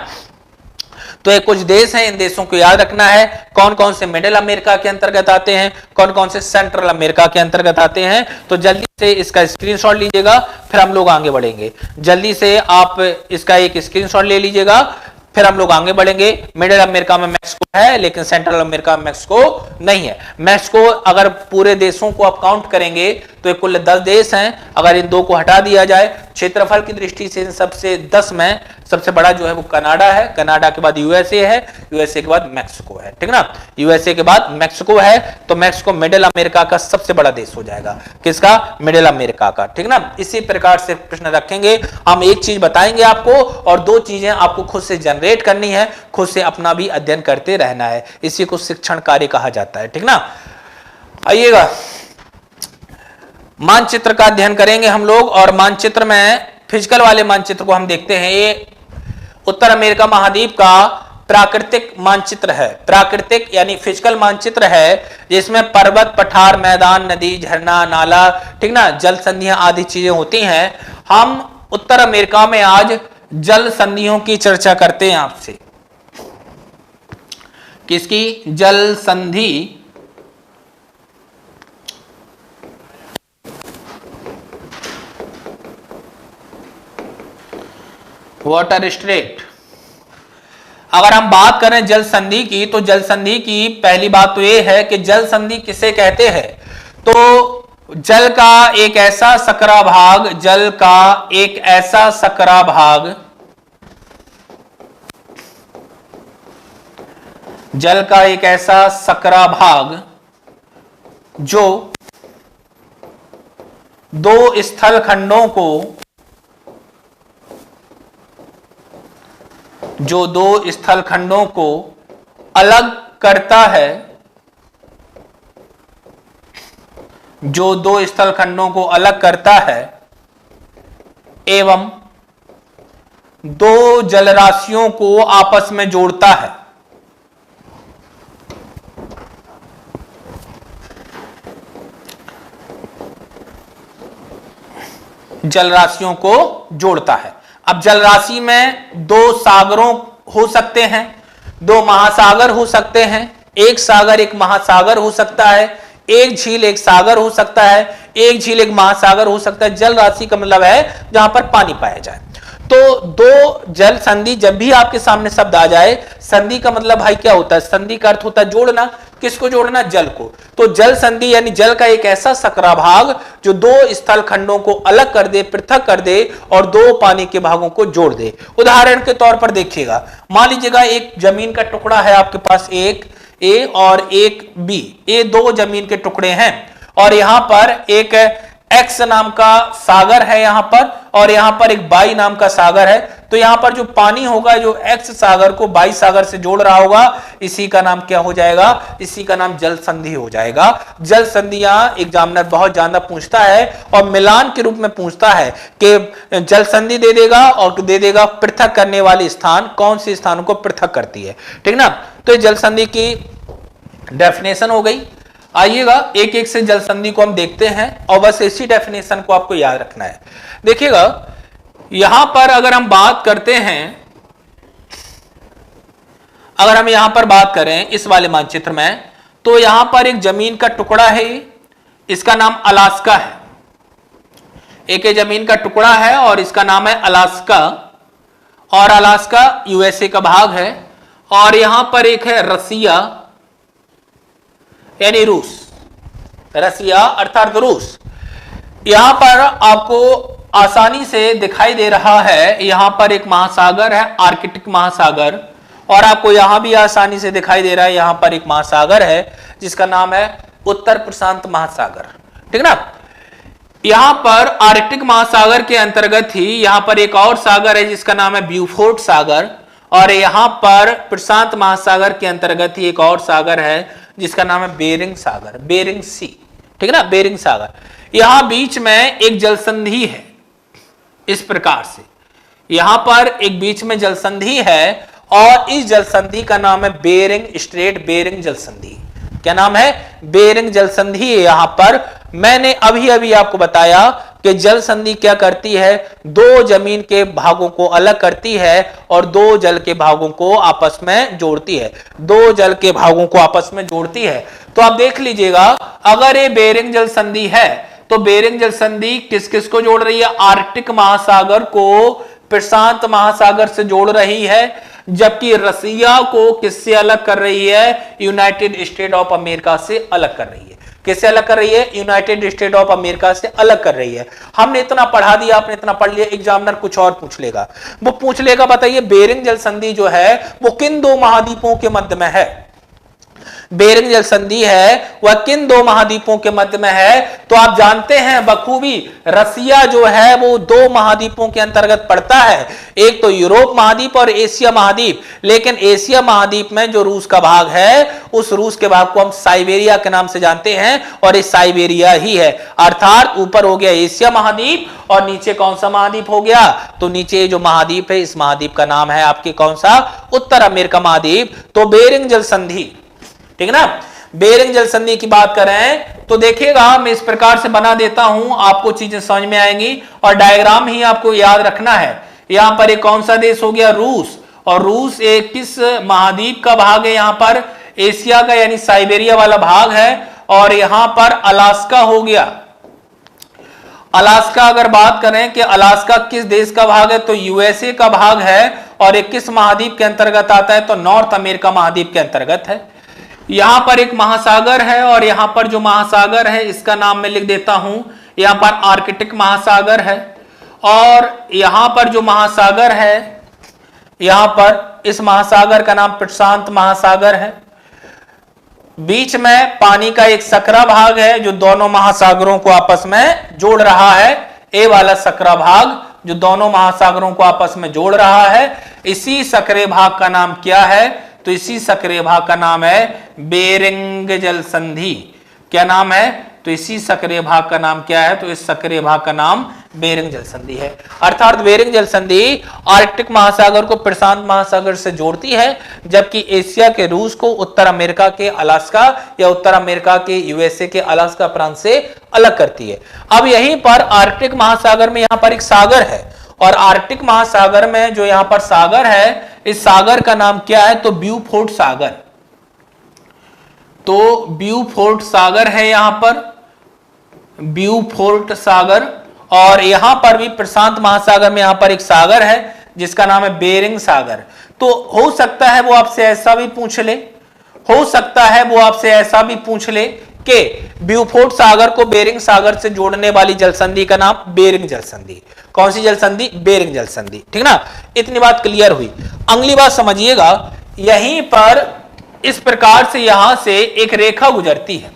तो ये कुछ देश हैं, इन देशों को याद रखना है। कौन कौन से मिडिल अमेरिका के अंतर्गत आते हैं, कौन कौन से सेंट्रल अमेरिका के अंतर्गत आते हैं। तो जल्दी से इसका स्क्रीनशॉट लीजिएगा, फिर हम लोग आगे बढ़ेंगे। जल्दी से आप इसका एक स्क्रीनशॉट ले लीजिएगा, फिर हम लोग आगे बढ़ेंगे। मिडिल अमेरिका में मैक्सिको है, लेकिन सेंट्रल अमेरिका में मैक्सिको नहीं है। मैक्सिको अगर पूरे देशों को आप काउंट करेंगे तो कुल 10 देश हैं। अगर इन 2 को हटा दिया जाए, क्षेत्रफल की दृष्टि से सबसे 10 में सबसे बड़ा जो है वो कनाडा है, कनाडा के बाद यूएसए है, यूएसए के बाद मैक्सिको है, ठीक ना। यूएसए के बाद मैक्सिको है, तो मैक्सिको मिडिल अमेरिका का सबसे बड़ा देश हो जाएगा। किसका? मिडिल अमेरिका का, ठीक ना। इसी प्रकार से प्रश्न रखेंगे हम। एक चीज बताएंगे आपको और 2 चीजें आपको खुद से जनरेट करनी है, खुद से अपना भी अध्ययन करते रहना है। इसी को शिक्षण कार्य कहा जाता है, ठीक ना। आइएगा, मानचित्र का अध्ययन करेंगे हम लोग, और मानचित्र में फिजिकल वाले मानचित्र को हम देखते हैं। ये उत्तर अमेरिका महाद्वीप का प्राकृतिक मानचित्र है, प्राकृतिक यानी फिजिकल मानचित्र है, जिसमें पर्वत, पठार, मैदान, नदी, झरना, नाला, ठीक ना, जल संधियां आदि चीजें होती हैं। हम उत्तर अमेरिका में आज जल संधियों की चर्चा करते हैं आपसे। किसकी? जल संधि। Water straight. अगर हम बात करें जल संधि की, तो जल संधि की पहली बात तो यह है कि जल संधि किसे कहते हैं। तो जल का एक ऐसा सकरा भाग, जल का एक ऐसा सकरा भाग, जल का एक ऐसा सकरा भाग जो 2 स्थल खंडों को, जो 2 स्थल खंडों को अलग करता है, जो 2 स्थल खंडों को अलग करता है, एवं 2 जलराशियों को आपस में जोड़ता है। जलराशियों को जोड़ता है। अब जलराशि में 2 सागरों हो सकते हैं, 2 महासागर हो सकते हैं, एक सागर एक महासागर हो सकता है, एक झील एक सागर हो सकता है, एक झील एक महासागर हो सकता है। जल राशि का मतलब है जहां पर पानी पाया जाए। तो 2 जल संधि, जब भी आपके सामने शब्द आ जाए, संधि का मतलब भाई क्या होता है? संधि का अर्थ होता है जोड़ना। किसको जोड़ना? जल को। तो जल संधि यानी जल का एक ऐसा सकरा भाग जो 2 स्थल खंडों को अलग कर दे, पृथक कर दे, और 2 पानी के भागों को जोड़ दे। उदाहरण के तौर पर देखिएगा, मान लीजिएगा एक जमीन का टुकड़ा है आपके पास, एक ए और एक बी, ये 2 जमीन के टुकड़े हैं, और यहां पर एक एक्स नाम का सागर है यहां पर, और यहां पर एक बाई नाम का सागर है। तो यहां पर जो पानी होगा, जो एक्स सागर को बाई सागर से जोड़ रहा होगा, इसी का नाम क्या हो जाएगा? इसी का नाम जल संधि हो जाएगा। जल संधियां एग्जामिनर बहुत ज्यादा पूछता है, और मिलान के रूप में पूछता है कि जल संधि दे देगा और दे देगा पृथक करने वाले स्थान, कौन से स्थानों को पृथक करती है, ठीक ना। तो जल संधि की डेफिनेशन हो गई। आइएगा, एक एक से जल संधि को हम देखते हैं, और बस इसी डेफिनेशन को आपको याद रखना है। देखिएगा, यहां पर अगर हम बात करते हैं, अगर हम यहां पर बात करें इस वाले मानचित्र में, तो यहां पर एक जमीन का टुकड़ा है, इसका नाम अलास्का है। एक जमीन का टुकड़ा है और इसका नाम है अलास्का, और अलास्का यूएसए का भाग है। और यहां पर एक है रसिया यानी रूस, रसिया अर्थात रूस। यहां पर आपको आसानी से दिखाई दे रहा है, यहां पर एक महासागर है, आर्कटिक महासागर, और आपको यहां भी आसानी से दिखाई दे रहा है, यहां पर एक महासागर है जिसका नाम है उत्तर प्रशांत महासागर, ठीक ना। यहां पर आर्कटिक महासागर के अंतर्गत ही यहां पर एक और सागर है जिसका नाम है ब्यूफोर्ट सागर, और यहां पर प्रशांत महासागर के अंतर्गत ही एक और सागर है जिसका नाम है बेरिंग सागर, बेरिंग सी, ठीक है ना, बेरिंग सागर। यहां बीच में एक जलसंधि है, इस प्रकार से यहां पर एक बीच में जलसंधि है और इस जलसंधि का नाम है बेरिंग स्ट्रेट, बेरिंग जलसंधि। क्या नाम है? बेरिंग जलसंधि है। यहां पर मैंने अभी अभी आपको बताया कि जल संधि क्या करती है, दो जमीन के भागों को अलग करती है और दो जल के भागों को आपस में जोड़ती है, दो जल के भागों को आपस में जोड़ती है। तो आप देख लीजिएगा, अगर ये बेरिंग जल संधि है तो बेरिंग जल संधि किस किस को जोड़ रही है? आर्कटिक महासागर को प्रशांत महासागर से जोड़ रही है, जबकि रसिया को किससे अलग कर रही है? यूनाइटेड स्टेट ऑफ अमेरिका से अलग कर रही है। किससे अलग कर रही है? यूनाइटेड स्टेट ऑफ अमेरिका से अलग कर रही है। हमने इतना पढ़ा दिया, आपने इतना पढ़ लिया, एग्जामिनर कुछ और पूछ लेगा। वो पूछ लेगा, बताइए बेरिंग जल संधि जो है वो किन दो महाद्वीपों के मध्य में है? बेरिंग जल संधि है वह किन दो महाद्वीपों के मध्य में है? तो आप जानते हैं बखूबी, रसिया जो है वो दो महाद्वीपों के अंतर्गत पड़ता है, एक तो यूरोप महाद्वीप और एशिया महाद्वीप। लेकिन एशिया महाद्वीप में जो रूस का भाग है, उस रूस के भाग को हम साइबेरिया के नाम से जानते हैं और ये साइबेरिया ही है। अर्थात ऊपर हो गया एशिया महाद्वीप और नीचे कौन सा महाद्वीप हो गया? तो नीचे जो महाद्वीप है, इस महाद्वीप का नाम है आपके कौन सा? उत्तर अमेरिका महाद्वीप। तो बेरिंग जल संधि, ठीक है ना, बेरिंग जल संधि की बात करें तो देखिएगा, मैं इस प्रकार से बना देता हूं, आपको चीजें समझ में आएंगी और डायग्राम ही आपको याद रखना है। यहां पर एक कौन सा देश हो गया? रूस। और रूस एक किस महाद्वीप का भाग है? यहां पर एशिया का, यानी साइबेरिया वाला भाग है। और यहां पर अलास्का हो गया। अलास्का अगर बात करें कि अलास्का किस देश का भाग है, तो यूएसए का भाग है। और एक किस महाद्वीप के अंतर्गत आता है? तो नॉर्थ अमेरिका महाद्वीप के अंतर्गत है। यहां पर एक महासागर है और यहां पर जो महासागर है इसका नाम मैं लिख देता हूं, यहां पर आर्कटिक महासागर है। और यहां पर जो महासागर है, यहां पर इस महासागर का नाम प्रशांत महासागर है। बीच में पानी का एक सकरा भाग है जो दोनों महासागरों को आपस में जोड़ रहा है। ए वाला सकरा भाग जो दोनों महासागरों को आपस में जोड़ रहा है, इसी सकरे भाग का नाम क्या है? तो इसी सकरे भाग का नाम है बेरिंग जल संधि। क्या नाम है? तो इसी सकरे भाग का नाम क्या है? तो इस सकरे भाग का नाम बेरिंग जल संधि है। अर्थात बेरिंग जल संधि आर्कटिक महासागर को प्रशांत महासागर से जोड़ती है, जबकि एशिया के रूस को उत्तर अमेरिका के अलास्का या उत्तर अमेरिका के यूएसए के अलास्का प्रांत से अलग करती है। अब यहीं पर आर्कटिक महासागर में यहां पर एक सागर है और आर्कटिक महासागर में जो यहां पर सागर है, इस सागर का नाम क्या है? तो ब्यूफोर्ट सागर। तो ब्यूफोर्ट सागर है यहां पर, ब्यूफोर्ट सागर। और यहां पर भी प्रशांत महासागर में यहां पर एक सागर है जिसका नाम है बेरिंग सागर। तो हो सकता है वो आपसे ऐसा भी पूछ ले, हो सकता है वो आपसे ऐसा भी पूछ ले कि ब्यूफोर्ट सागर को बेरिंग सागर से जोड़ने वाली जलसंधि का नाम बेरिंग जलसंधि। कौन सी जलसंधि? बेरिंग जलसंधि, ठीक ना। इतनी बात क्लियर हुई। अगली बात समझिएगा, यहीं पर इस प्रकार से यहां से एक रेखा गुजरती है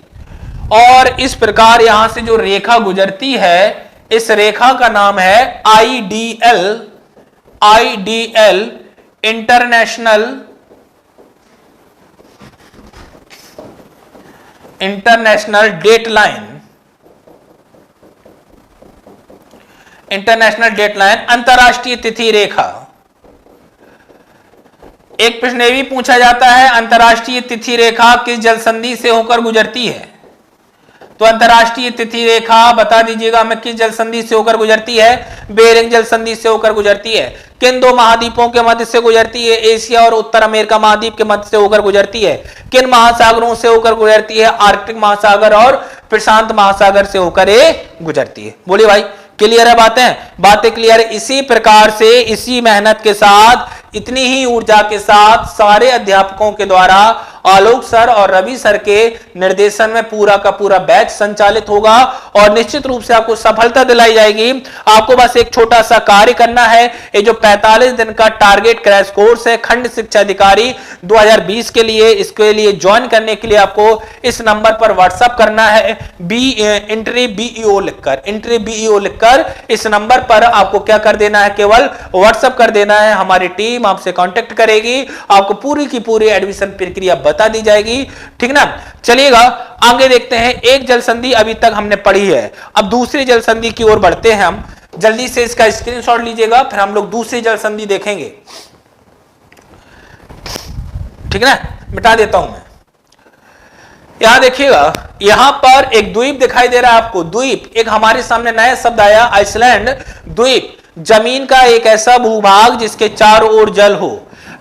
और इस प्रकार यहां से जो रेखा गुजरती है, इस रेखा का नाम है IDL, IDL international date line, international date line, अंतरराष्ट्रीय तिथि रेखा। एक प्रश्न ये भी पूछा जाता है, अंतरराष्ट्रीय तिथि रेखा किस जलसंधि से होकर गुजरती है? तो अंतरराष्ट्रीय तिथि रेखा बता दीजिएगा मैं किस जलसंधि से होकर गुजरती है? बेरिंग जलसंधि से होकर गुजरती है। किन दो महाद्वीपों के मध्य से गुजरती है? एशिया और उत्तर अमेरिका महाद्वीप के मध्य से होकर गुजरती है। किन महासागरों से होकर गुजरती है? आर्कटिक महासागर और प्रशांत महासागर से होकर ये गुजरती है। बोलिए भाई, क्लियर है बातें? बातें क्लियर है। इसी प्रकार से, इसी मेहनत के साथ, इतनी ही ऊर्जा के साथ सारे अध्यापकों के द्वारा आलोक सर और रवि सर के निर्देशन में पूरा का पूरा बैच संचालित होगा और निश्चित रूप से आपको सफलता दिलाई जाएगी। आपको बस एक छोटा सा कार्य करना है। ये जो 45 दिन का टारगेट क्रैश कोर्स है खंड शिक्षा अधिकारी 2020 के लिए, इसके लिए ज्वाइन करने के लिए आपको इस नंबर पर व्हाट्सएप करना है। एंट्री बीईओ लिखकर, एंट्री बीईओ लिखकर इस नंबर पर आपको क्या कर देना है? केवल व्हाट्सएप कर देना है। हमारी टीम टीम आपसे कांटेक्ट करेगी, आपको पूरी की पूरी एडमिशन प्रक्रिया बता दी जाएगी, ठीक ना। चलिएगा आगे देखते हैं। एक जल संधि अभी तक हमने पढ़ी है, अब दूसरी जल संधि की ओर बढ़ते हैं हम। जल्दी से इसका स्क्रीनशॉट लीजिएगा, फिर हम लोग दूसरी जल संधि देखेंगे, ठीक ना। मिटा देता हूं मैं। यहां देखिएगा, यहां पर एक द्वीप दिखाई दे रहा है आपको। द्वीप एक हमारे सामने नया शब्द आया, आइसलैंड द्वीप। जमीन का एक ऐसा भूभाग जिसके चारों ओर जल हो,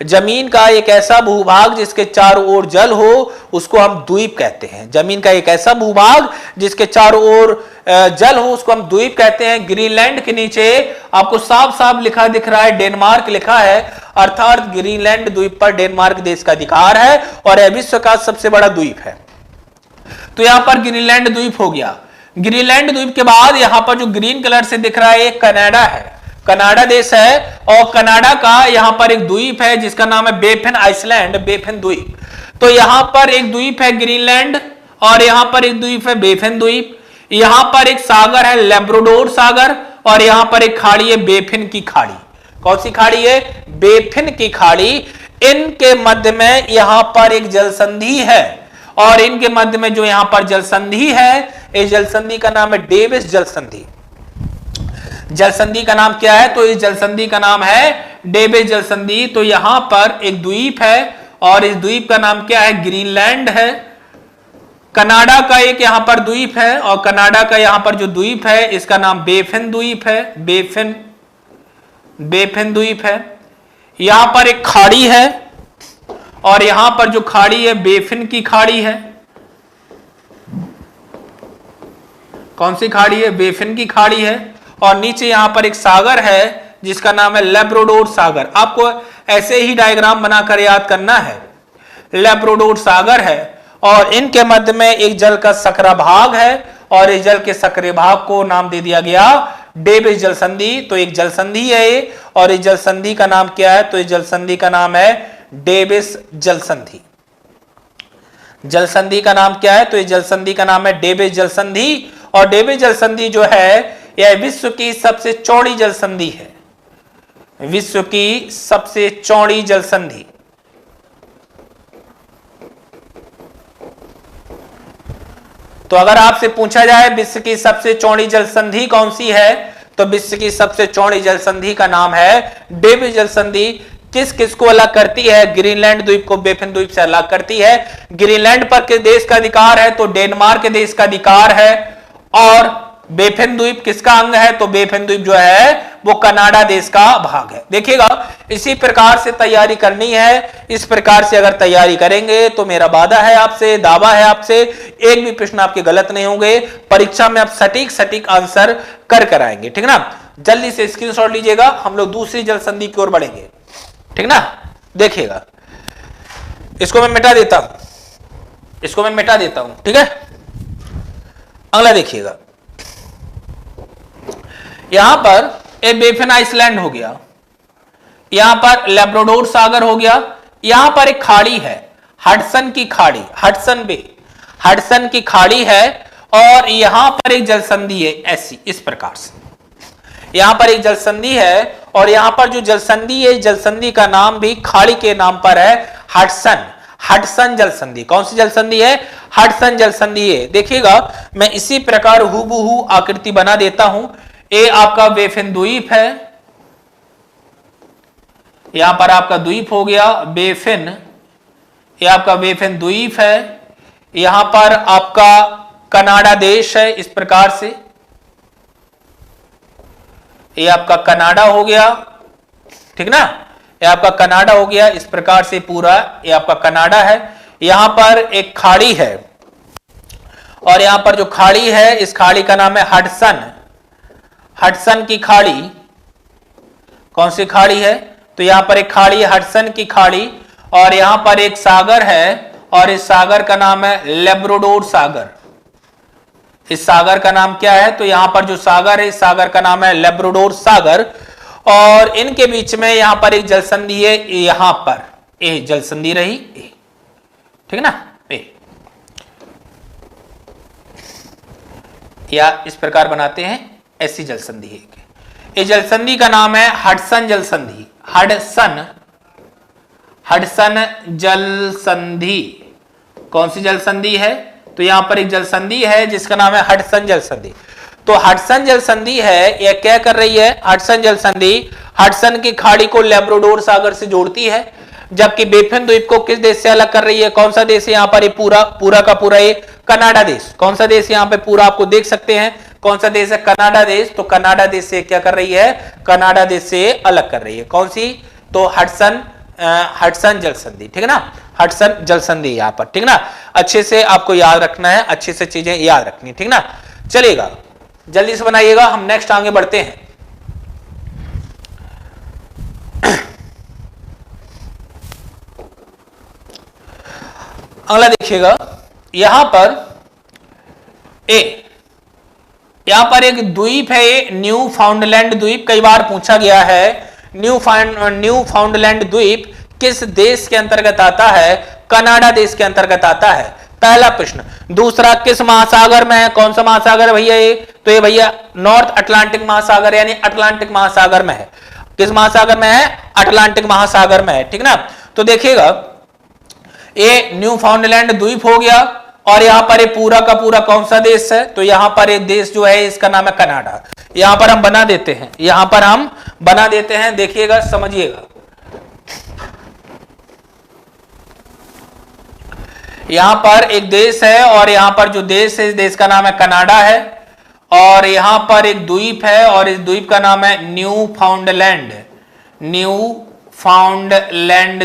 जमीन का एक ऐसा भूभाग जिसके चारों ओर जल हो, उसको हम द्वीप कहते हैं। जमीन का एक ऐसा भूभाग जिसके चारों ओर जल हो, उसको हम द्वीप कहते हैं। ग्रीनलैंड के नीचे आपको साफ साफ लिखा दिख रहा है, डेनमार्क लिखा है, अर्थात ग्रीनलैंड द्वीप पर डेनमार्क देश का अधिकार है और यह विश्व का सबसे बड़ा द्वीप है। तो यहां पर ग्रीनलैंड द्वीप हो गया। ग्रीनलैंड द्वीप के बाद यहां पर जो ग्रीन कलर से दिख रहा है, एक कनाडा है, कनाडा देश है, और कनाडा का यहां पर एक द्वीप है जिसका नाम है बेफिन आइसलैंड, बेफिन द्वीप। तो यहां पर एक द्वीप है ग्रीनलैंड और यहां पर एक द्वीप है बेफिन द्वीप। यहां पर एक सागर है लैब्राडोर सागर और यहां पर एक खाड़ी है बेफिन की खाड़ी। कौन सी खाड़ी है? बेफिन की खाड़ी। इनके मध्य में यहां पर एक जल संधि है और इनके मध्य में जो यहां पर जल संधि है, इस जल संधि का नाम है डेविस जल संधि। जल संधि का नाम क्या है? तो इस जल संधि का नाम है डेविस जल संधि। तो यहां पर एक द्वीप है और इस द्वीप का नाम क्या है? ग्रीनलैंड है। कनाडा का एक यहां पर द्वीप है और कनाडा का यहां पर जो द्वीप है इसका नाम बेफिन द्वीप है, बेफिन द्वीप है। यहां पर एक खाड़ी है और यहां पर जो खाड़ी है बेफिन की खाड़ी है। कौन सी खाड़ी है? बेफिन की खाड़ी है। और नीचे यहां पर एक सागर है जिसका नाम है लैब्राडोर सागर। आपको ऐसे ही डायग्राम बनाकर याद करना है। लैब्राडोर सागर है और इनके मध्य में एक जल का सकरा भाग है और इस जल के सकरे भाग को नाम दे दिया गया डेविस जल संधि। तो एक जल संधि है ये और इस जल संधि का नाम क्या है? तो इस जल संधि का नाम है डेविस जल संधि। जल संधि का नाम क्या है? तो इस जल संधि का नाम है डेविस जल संधि। और डेविस जल संधि जो है यह विश्व की सबसे चौड़ी जल संधि है, विश्व की सबसे चौड़ी जल संधि। तो अगर आपसे पूछा जाए विश्व की सबसे चौड़ी जल संधि कौन सी है, तो विश्व की सबसे चौड़ी जल संधि का नाम है डेविस जल संधि। किस किस को अलग करती है? ग्रीनलैंड द्वीप को बेफिन द्वीप से अलग करती है। ग्रीनलैंड पर किस देश का अधिकार है? तो डेनमार्क देश का अधिकार है। और बेफिन द्वीप किसका अंग है? तो बेफिन द्वीप जो है वो कनाडा देश का भाग है। देखिएगा इसी प्रकार से तैयारी करनी है। इस प्रकार से अगर तैयारी करेंगे तो मेरा वादा है आपसे, दावा है आपसे, एक भी प्रश्न आपके गलत नहीं होंगे। परीक्षा में आप सटीक आंसर कर आएंगे, ठीक ना। जल्दी से स्क्रीनशॉट लीजिएगा, हम लोग दूसरी जल संधि की ओर बढ़ेंगे, ठीक ना। देखिएगा इसको मैं मिटा देता हूं, ठीक है। अगला देखिएगा, यहां पर एक बेफिन आइसलैंड हो गया, यहां पर लैब्राडोर सागर हो गया, यहां पर एक खाड़ी है हडसन की खाड़ी, हडसन बे, हडसन की खाड़ी है और यहां पर एक जल संधि है ऐसी, इस प्रकार से यहां पर एक जल संधि है और यहां पर जो जल संधि है, जल संधि का नाम भी खाड़ी के नाम पर है, हडसन, हडसन जल संधि। कौन सी जल संधि है? हडसन जल संधि है। देखिएगा मैं इसी प्रकार हूबहू आकृति बना देता हूं। ये आपका बेफिन द्वीप है, यहां पर आपका द्वीप हो गया बेफिन, ये आपका बेफिन द्वीप है। यहां पर आपका कनाडा देश है, इस प्रकार से ये आपका कनाडा हो गया, ठीक ना। ये आपका कनाडा हो गया, इस प्रकार से पूरा ये आपका कनाडा है। यहां पर एक खाड़ी है और यहां पर जो खाड़ी है इस खाड़ी का नाम है हडसन, हडसन की खाड़ी। कौन सी खाड़ी है? तो यहां पर एक खाड़ी है हडसन की खाड़ी और यहां पर एक सागर है और इस सागर का नाम है लैब्राडोर सागर। इस सागर का नाम क्या है? तो यहां पर जो सागर है इस सागर का नाम है लैब्राडोर सागर और इनके बीच में यहां पर एक जल संधि है, यहां पर ए जल संधि रही, ए, ठीक है ना। ए या इस प्रकार बनाते हैं, ऐसी जल संधि है। इस जल संधि का नाम है हडसन जल संधि, हडसन हडसन जल संधि। कौन सी जल संधि है? तो यहां पर एक जल संधि है जिसका नाम है हडसन जल संधि। तो हडसन जल संधि है, यह क्या कर रही है? हडसन जल संधि हडसन की खाड़ी को लैब्राडोर सागर से जोड़ती है, जबकि बेफिन द्वीप को किस देश से अलग कर रही है? कौन सा देश है यहाँ पर? ये पूरा का पूरा ये कनाडा देश। कौन सा देश यहाँ पे पूरा आपको देख सकते हैं? कौन सा देश है? कनाडा देश। तो कनाडा देश से क्या कर रही है? कनाडा देश से अलग कर रही है। कौन सी? तो हडसन जल संधि, ठीक है ना? हडसन जल संधि यहां पर, ठीक ना? अच्छे से आपको याद रखना है, अच्छे से चीजें याद रखनी, ठीक ना? चलेगा, जल्दी से बनाइएगा, हम नेक्स्ट आगे बढ़ते हैं। अगला देखिएगा, यहां पर यहां पर एक द्वीप है, ये न्यू फाउंडलैंड द्वीप। कई बार पूछा गया है न्यू फाउंडलैंड द्वीप किस देश के अंतर्गत आता है? कनाडा देश के अंतर्गत आता है, पहला प्रश्न। दूसरा, किस महासागर में है? कौन सा महासागर है भैया ये? तो ये भैया नॉर्थ अटलांटिक महासागर यानी अटलांटिक महासागर में है। किस महासागर में है? अटलांटिक महासागर में है, ठीक ना? तो देखिएगा, ये न्यू फाउंडलैंड द्वीप हो गया, और यहां पर ये पूरा का पूरा कौन सा देश है? तो यहां पर एक देश जो है इसका नाम है कनाडा। यहां पर हम बना देते हैं, यहां पर हम बना देते हैं, देखिएगा, समझिएगा। यहां पर एक देश है, और यहां पर जो देश है, इस देश का नाम है कनाडा है, और यहां पर एक द्वीप है, और इस द्वीप का नाम है न्यू फाउंडलैंड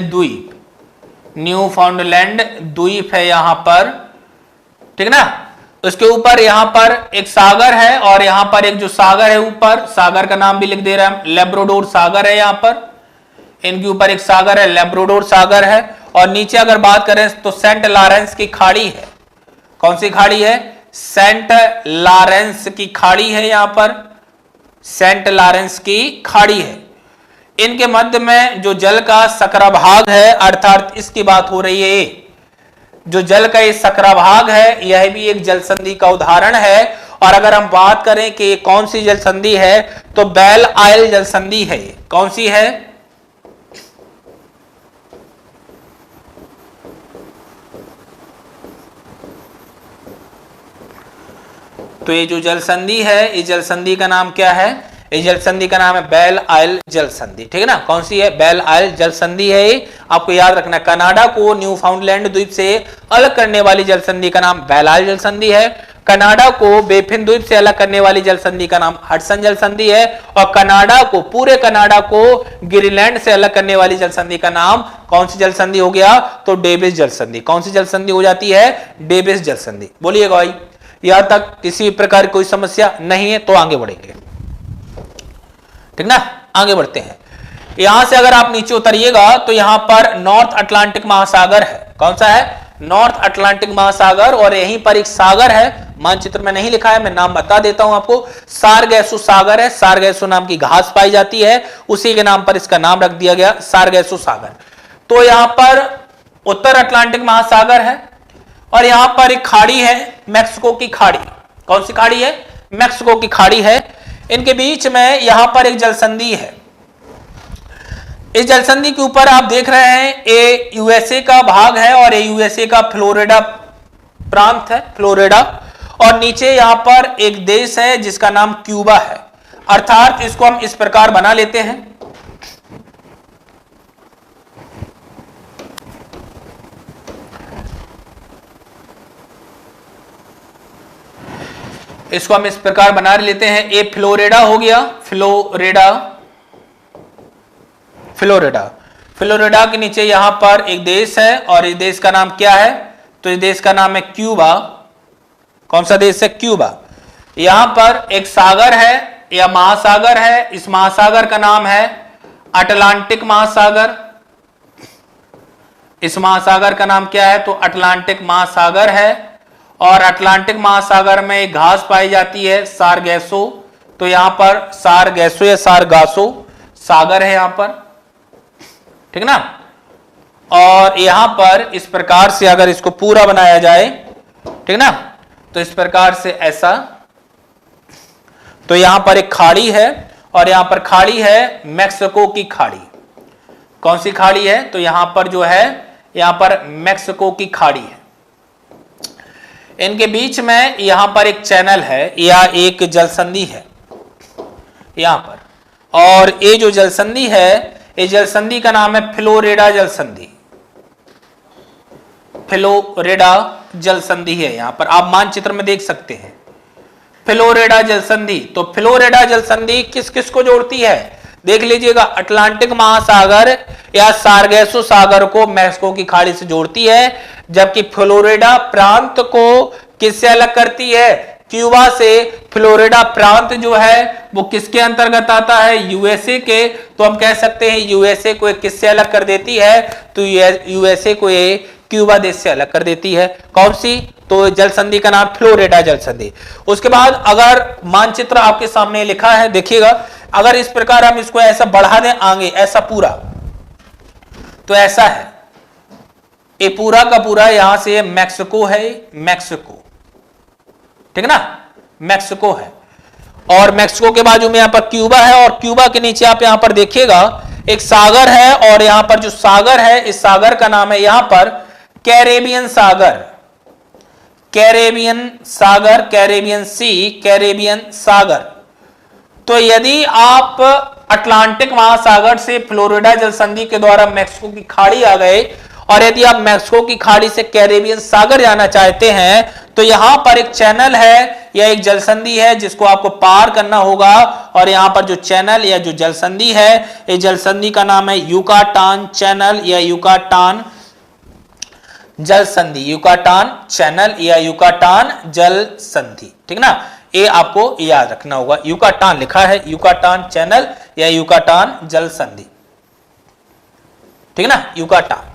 द्वीप। न्यू फाउंडलैंड द्वीप है यहां पर, ठीक ना? उसके ऊपर यहां पर एक सागर है, और यहां पर एक जो सागर है ऊपर, सागर का नाम भी लिख दे रहे हैं, लैब्राडोर सागर है। यहां पर इनके ऊपर एक सागर है, लैब्राडोर सागर है, और नीचे अगर बात करें तो सेंट लॉरेंस की खाड़ी है। कौन सी खाड़ी है? सेंट लॉरेंस की खाड़ी है, यहां पर सेंट लॉरेंस की खाड़ी है। इनके मध्य में जो जल का सकरा भाग है, अर्थात इसकी बात हो रही है, जो जल का ये सकरा भाग है, यह भी एक जल संधि का उदाहरण है। और अगर हम बात करें कि ये कौन सी जल संधि है, तो बेल आइल जल संधि है। ये कौन सी है? तो ये जो जल संधि है, इस जल संधि का नाम क्या है? इस जल संधि का नाम है बेल आइल जल संधि, ठीक है ना? कौन सी है? बेल आइल जल संधि है। आपको याद रखना, कनाडा को न्यू फाउंडलैंड द्वीप से अलग करने वाली जल संधि का नाम बेल आइल जल संधि है। कनाडा को बेफिन द्वीप से अलग करने वाली जल संधि का नाम हडसन जल संधि है, और कनाडा को, पूरे कनाडा को ग्रीनलैंड से अलग करने वाली जल संधि का नाम कौन सी जल संधि हो गया? तो डेविस जल संधि। कौन सी जल संधि हो जाती है? डेविस जल संधि। बोलिएगा भाई, यहां तक किसी प्रकार कोई समस्या नहीं है? तो आगे बढ़ेंगे, ठीक ना? आगे बढ़ते हैं। यहां से अगर आप नीचे उतरिएगा तो यहां पर नॉर्थ अटलांटिक महासागर है। कौन सा है? नॉर्थ अटलांटिक महासागर, और यहीं पर एक सागर है, मानचित्र में नहीं लिखा है, मैं नाम बता देता हूं आपको, सारगैसो सागर है। सारगैसो नाम की घास पाई जाती है, उसी के नाम पर इसका नाम रख दिया गया, सारगैसो सागर। तो यहां पर उत्तर अटलांटिक महासागर है, और यहां पर एक खाड़ी है, मैक्सिको की खाड़ी। कौन सी खाड़ी है? मैक्सिको की खाड़ी है। इनके बीच में यहां पर एक जलसंधि है। इस जलसंधि के ऊपर आप देख रहे हैं, ये यूएसए का भाग है, और ये यूएसए का फ्लोरिडा प्रांत है, फ्लोरिडा। और नीचे यहां पर एक देश है जिसका नाम क्यूबा है। अर्थात इसको हम इस प्रकार बना लेते हैं, इसको हम इस प्रकार बना लेते हैं। ये फ्लोरिडा हो गया, फ्लोरिडा के नीचे यहां पर एक देश है, और इस देश का नाम क्या है? तो इस देश का नाम है क्यूबा। कौन सा देश है? क्यूबा। यहां पर एक सागर है या महासागर है, इस महासागर का नाम है अटलांटिक महासागर। इस महासागर का नाम क्या है? तो अटलांटिक महासागर है। और अटलांटिक महासागर में एक घास पाई जाती है, सारगैसो। तो यहां पर सारगैसो या सारगासो सागर है यहां पर, ठीक ना? और यहां पर इस प्रकार से अगर इसको पूरा बनाया जाए, ठीक ना, तो इस प्रकार से ऐसा, तो यहां पर एक खाड़ी है, और यहां पर खाड़ी है मैक्सिको की खाड़ी। कौन सी खाड़ी है? तो यहां पर जो है, यहां पर मैक्सिको की खाड़ी है। इनके बीच में यहां पर एक चैनल है या एक जलसंधि है यहां पर, और ये जो जलसंधि है, ये जलसंधि का नाम है फ्लोरिडा जलसंधि। फ्लोरिडा जलसंधि है, यहां पर आप मानचित्र में देख सकते हैं फ्लोरिडा जलसंधि। तो फ्लोरिडा जलसंधि किस किस को जोड़ती है? देख लीजिएगा, अटलांटिक महासागर या सार्गेसो सागर को मैक्सिको की खाड़ी से जोड़ती है, जबकि फ्लोरिडा प्रांत को किससे अलग करती है? क्यूबा से। फ्लोरिडा प्रांत जो है वो किसके अंतर्गत आता है? यूएसए के। तो हम कह सकते हैं यूएसए को किससे अलग कर देती है? तो यूएसए को ये क्यूबा देश से अलग कर देती है। कौन सी? तो जलसंधि का नाम फ्लोरिडा जलसंधि। उसके बाद अगर मानचित्र आपके सामने लिखा है, देखिएगा, अगर इस प्रकार हम इसको ऐसा बढ़ा दें आगे, ऐसा पूरा, तो ऐसा है, ये पूरा का पूरा यहां से मैक्सिको है, मैक्सिको, ठीक है ना, मैक्सिको है। और मैक्सिको के बाजू में यहां पर क्यूबा है, और क्यूबा के नीचे आप यहां पर देखिएगा एक सागर है, और यहां पर जो सागर है, इस सागर का नाम है यहां पर कैरेबियन सागर, कैरेबियन सागर, कैरेबियन सी, कैरेबियन सागर। तो यदि आप अटलांटिक महासागर से फ्लोरिडा जलसंधि के द्वारा मैक्सिको की खाड़ी आ गए, और यदि आप मैक्सिको की खाड़ी से कैरेबियन सागर जाना चाहते हैं, तो यहां पर एक चैनल है या एक जलसंधि है जिसको आपको पार करना होगा, और यहां पर जो चैनल या जो जलसंधि है, ये जलसंधि का नाम है युकाटान चैनल या युकाटान जलसंधि, युकाटान चैनल या युकाटान जलसंधि, ठीक ना। ये आपको याद रखना होगा, युकाटान लिखा है, युकाटान चैनल या युकाटान जलसंधि, ठीक ना, युकाटान,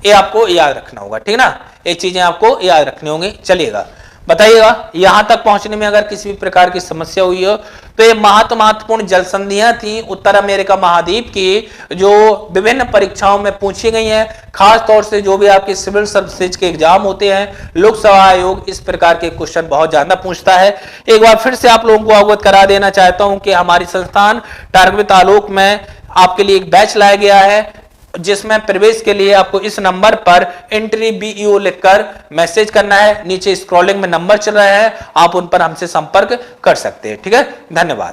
ये आपको याद रखना होगा, ठीक ना। ये चीजें आपको याद रखनी होंगी। चलिएगा, बताइएगा, यहां तक पहुंचने में अगर किसी भी प्रकार की समस्या हुई हो, तो ये महत्वपूर्ण जलसंधियां थी उत्तर अमेरिका महाद्वीप की, जो विभिन्न परीक्षाओं में पूछी गई हैं। खास तौर से जो भी आपके सिविल सर्विसेज के एग्जाम होते हैं, लोक सेवा आयोग इस प्रकार के क्वेश्चन बहुत ज्यादा पूछता है। एक बार फिर से आप लोगों को अवगत करा देना चाहता हूं कि हमारी संस्थान टारगेट तालुक में आपके लिए एक बैच लाया गया है, जिसमें प्रवेश के लिए आपको इस नंबर पर एंट्री BEO लिखकर मैसेज करना है। नीचे स्क्रॉलिंग में नंबर चल रहा है, आप उन पर हमसे संपर्क कर सकते हैं, ठीक है। धन्यवाद।